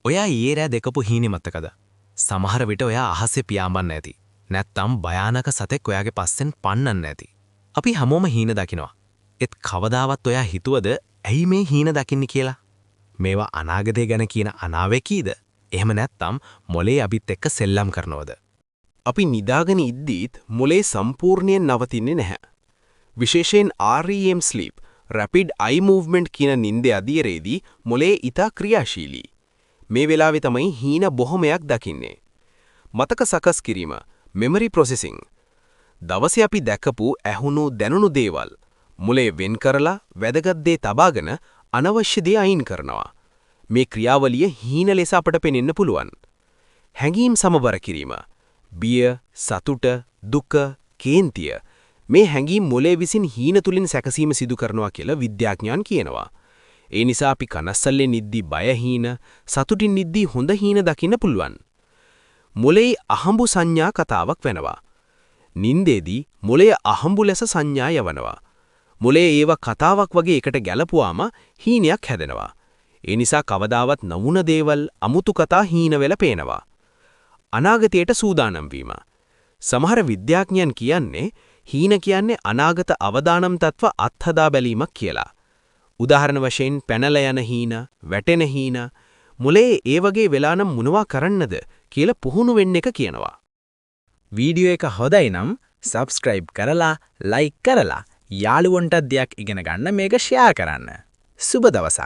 ඔයා ඊයේ රෑ දෙකපු හීනේ මතකද? සමහර විට ඔයා අහසේ පියාඹන්න ඇති. නැත්තම් භයානක සතෙක් ඔයාගේ පස්සෙන් පන්නන්න ඇති. අපි හැමෝම හීන දකිනවා. ඒත් කවදාවත් ඔයා හිතුවද ඇයි මේ හීන දකින්නේ කියලා? මේවා අනාගතය ගැන කියන අනාවැකීද? එහෙම නැත්තම් මොලේ අපිත් එක්ක සෙල්ලම් කරනවද? අපි නිදාගෙන ඉද්දීත් මොලේ සම්පූර්ණයෙන් නවතින්නේ නැහැ. විශේෂයෙන් REM sleep, rapid eye movement කියන නිින්දේ අධීරයේදී මොලේ ඊට ක්‍රියාශීලී. මේ වෙලාවේ තමයි හීන බොහොමයක් දකින්නේ. මතක සකස් කිරීම, memory processing. දවසේ අපි දැකපු, ඇහුණු, දැනුණු දේවල් මොලේ වෙන් කරලා වැදගත් දේ තබාගෙන අනවශ්‍ය දේ අයින් කරනවා. මේ ක්‍රියාවලිය හීන ලෙස අපට පෙනෙන්න පුළුවන්. හැඟීම් සමබර කිරීම, බිය, සතුට, දුක, කේන්තිය මේ හැඟීම් මොලේ විසින් හීන තුලින් සැකසීම සිදු කරනවා කියලා විද්‍යාඥයන් කියනවා. ඒ නිසා අපි කනස්සල්ලේ නිද්දී බය හීන, සතුටින් නිද්දී හොඳ හීන දකින්න පුළුවන්. මොලේ අහඹු සංඥා කතාවක් වෙනවා. නින්දේදී මොලේ අහඹු ලෙස සංඥා යවනවා. මොලේ ඒව කතාවක් වගේ එකට ගැලපුවාම හීනයක් හැදෙනවා. ඒ නිසා කවදාවත් නවුන දේවල්, අමුතු කතා හීන වෙලා පේනවා. අනාගතයට සූදානම් වීම. සමහර විද්‍යාඥයන් කියන්නේ හීන කියන්නේ අනාගත අවදානම් තත්ත්ව අත්හදා බැලීමක් කියලා. උදාහරණ වශයෙන් පැනලා යන හීන, වැටෙන හීන, මොලේ ඒ වගේ වෙලා නම් මොනවා කරන්නද කියලා පුහුණු වෙන්න එක කියනවා. වීඩියෝ එක හොඳයි නම් subscribe කරලා, like කරලා, යාළුවන්ටත් දෙයක් ඉගෙන ගන්න මේක share කරන්න. සුබ දවසක්.